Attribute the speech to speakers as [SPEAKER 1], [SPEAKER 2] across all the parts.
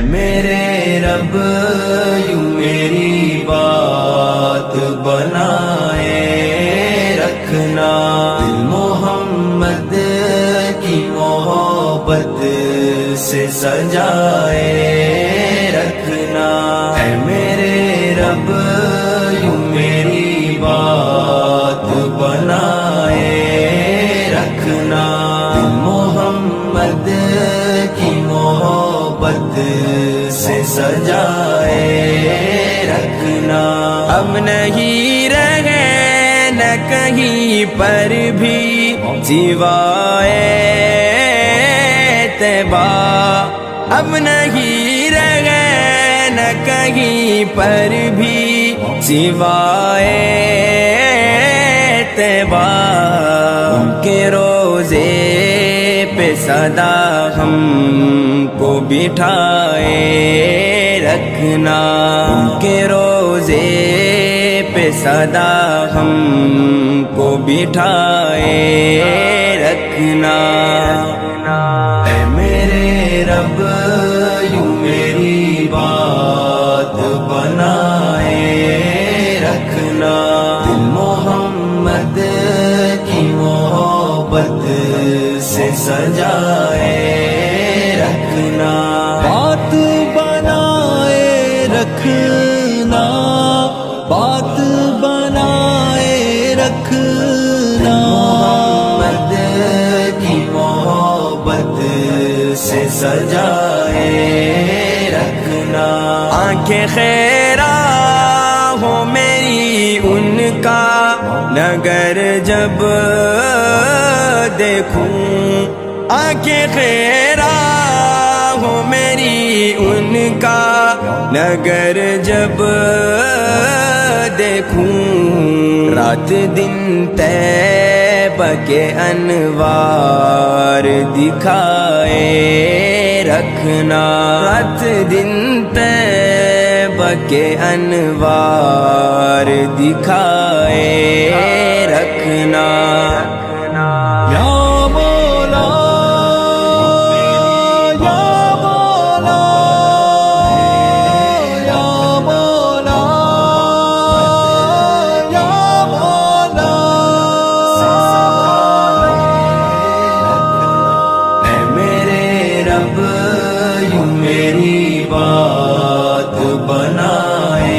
[SPEAKER 1] میرے رب یوں میری بات بنائے رکھنا، محمد کی محبت سے سجائے رکھنا، اے میرے رب یوں میری بات بنائے رکھنا، محمد کی محبت سے سجائے رکھنا۔ اب نہیں رہے نہ کہیں پر بھی سوائے طیبہ، اب نہیں رہے نہ کہیں پر بھی سوائے طیبہ، ان کے روزے پہ صدا ہم کو بٹھائے رکھنا، ان کے روزے پہ صدا ہم کو بٹھائے رکھنا، اے میرے رب یوں میری بات بنائے رکھنا، محمد کی محبت سے سجائے رکھنا،
[SPEAKER 2] بات بنائے رکھنا، بات بنائے رکھنا،
[SPEAKER 1] محمد کی محبت سے سجائے رکھنا،
[SPEAKER 2] آنکھیں خیرہ ہو میری ان کا نگر جب دیکھوں، آنکھیں خیرہ ہو میری ان کا نگر جب دیکھوں، رات دن طیبہ کے انوار دکھائے رکھنا، رات دن طیبہ کے انوار دکھائے رکھنا، یا مولا یا مولا یا مولا یا مولا،
[SPEAKER 1] اے میرے رب یوں میری بات بنائے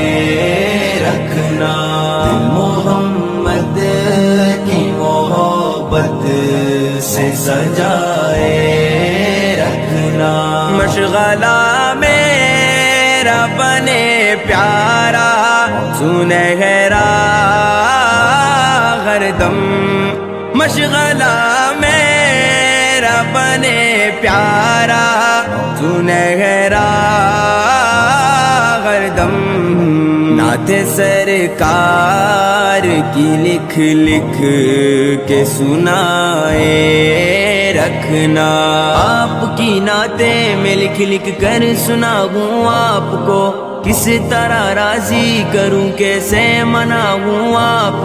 [SPEAKER 1] رکھنا، محمد کی محبت سے سجائے رکھنا،
[SPEAKER 2] مشغلہ میرا بنے پیارا سنہرا ہر دم، مشغلہ میرا بنے پیارا سنہرا ہر دم، نعت سرکار کی لکھ لکھ کے سنائے رکھنا، آپ کی نعتیں میں لکھ لکھ کر سناؤں آپ کو، کس طرح راضی کروں کیسے مناؤں آپ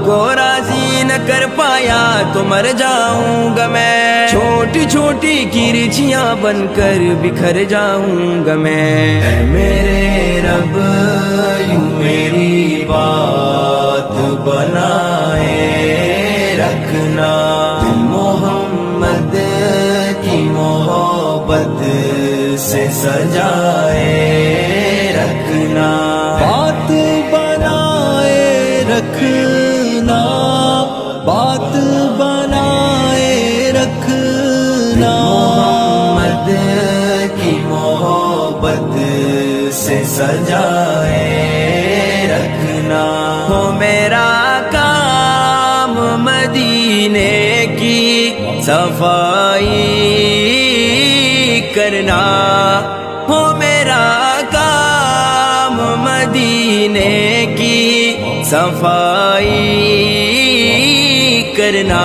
[SPEAKER 2] کو راضی نہ کر پایا تو مر جاؤں گا میں، چھوٹی چھوٹی کرچیاں بن کر بکھر جاؤں گا میں،
[SPEAKER 1] اے میرے رب یوں میری بات بنائے رکھنا، محمد کی محبت سے سجائے رکھنا،
[SPEAKER 2] بات بنائے رکھنا، بات بنائے رکھنا،
[SPEAKER 1] محمد کی محبت سے سجائے رکھنا،
[SPEAKER 2] ہو میرا کام مدینے کی صفائی کرنا، ہو میرا کام مدینے کی صفائی کرنا،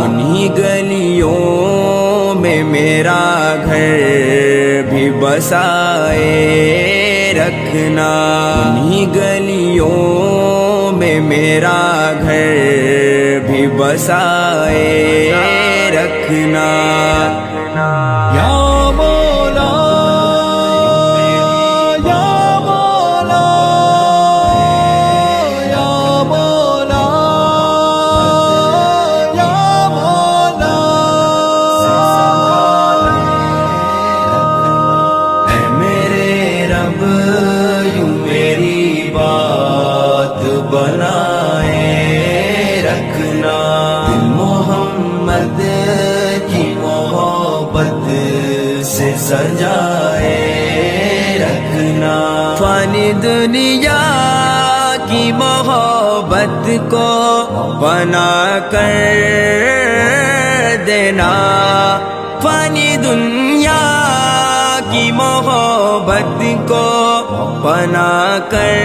[SPEAKER 2] انہی گلیوں میں میرا گھر بھی بسائے رکھنا، انہی گلیوں میں میرا گھر بھی بسائے رکھنا،
[SPEAKER 1] یا مولا سے سجائے رکھنا،
[SPEAKER 2] فانی دنیا کی محبت کو بنا کر دینا، فانی دنیا کی محبت کو بنا کر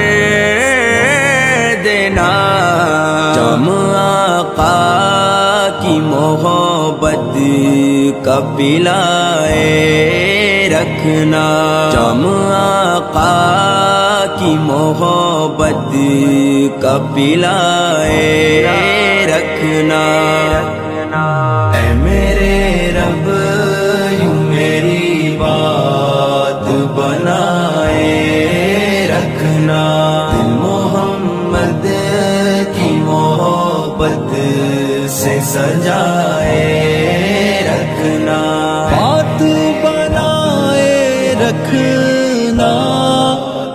[SPEAKER 2] دینا، جم آقا کی محبت کا پلائے رکھنا، جم آقا کی محبت کا پلائے رکھنا،
[SPEAKER 1] اے میرے رب یوں میری بات بنائے رکھنا، دل محمد کی محبت سے سجائے رکھنا،
[SPEAKER 3] بات بنائے رکھنا،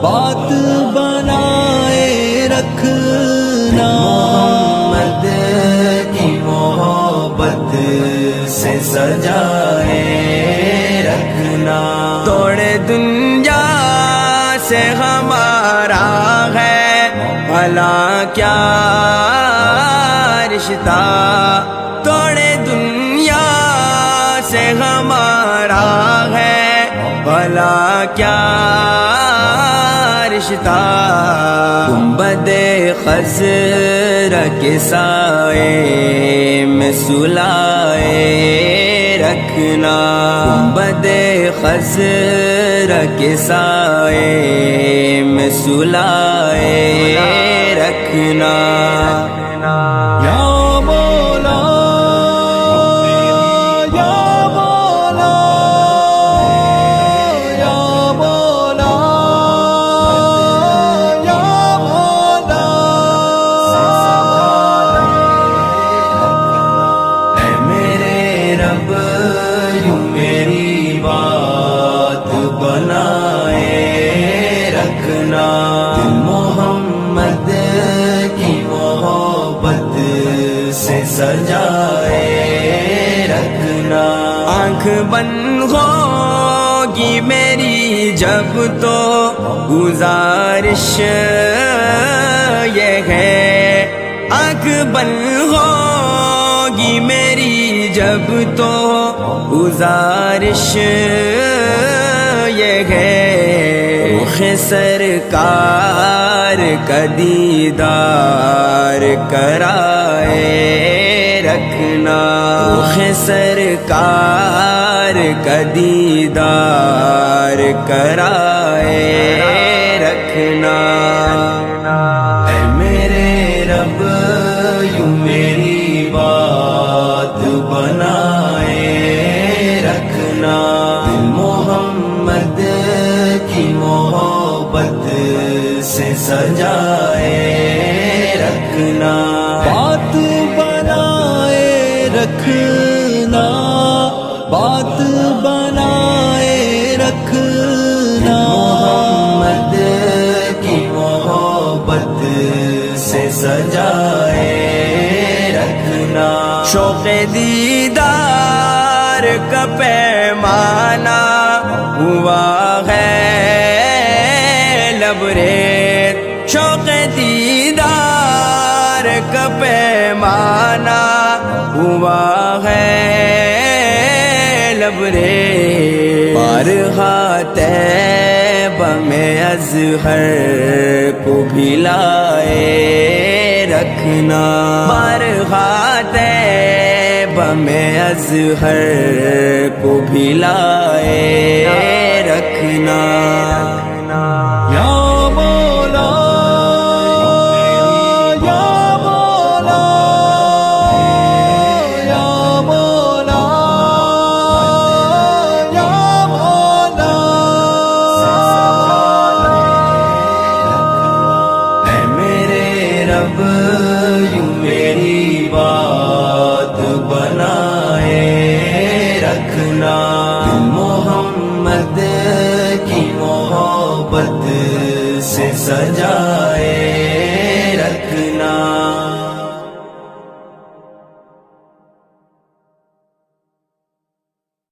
[SPEAKER 3] بات بنائے رکھنا،
[SPEAKER 1] محمد کی محبت سے سجائے رکھنا،
[SPEAKER 2] توڑ دنیا سے ہمارا ہے بھلا کیا رشتہ، توڑ دنیا سے ہمارا ہے بھلا کیا رشتہ، گنبد خضر کے سائے میں سلائے رکھنا، گنبد خضر کے سائے میں سلائے رکھنا،
[SPEAKER 3] یا مولا یا مولا یا مولا یا مولا،
[SPEAKER 1] اے میرے رب یوں میری بات بنائے رکھنا، دل محمد کی محبت سے سجائے رکھنا،
[SPEAKER 2] آنکھ بند ہوگی میری جب تو گزارش یہ ہے، آنکھ بند ہوگی میری جب تو گزارش یہ ہے، رخ سرکار کا دیدار کرائے رکھنا، رخ سرکار کا دیدار کرائے رکھنا،
[SPEAKER 1] اے میرے رب یوں میری بات بنائے رکھنا، دل محمد کی محبت سے سجائے رکھنا،
[SPEAKER 3] بات بنائے رکھنا، بات بنائے رکھنا،
[SPEAKER 1] محمد کی محبت سے سجائے رکھنا،
[SPEAKER 2] شوق دیدار کا پیمانہ ہوا ہے لبریز، شوق دیدار کا پیمانہ ہوا ہے لبریز، بارہا طیبہ میں اظہر کو بھی لائے رکھنا، بارہا طیبہ میں اظہر کو بھی لائے رکھنا،
[SPEAKER 3] یا مولا یا مولا یا مولا یا مولا،
[SPEAKER 1] اے میرے رب یوں میری بات بنائے رکھنا، دل محمد کی محبت سے سجا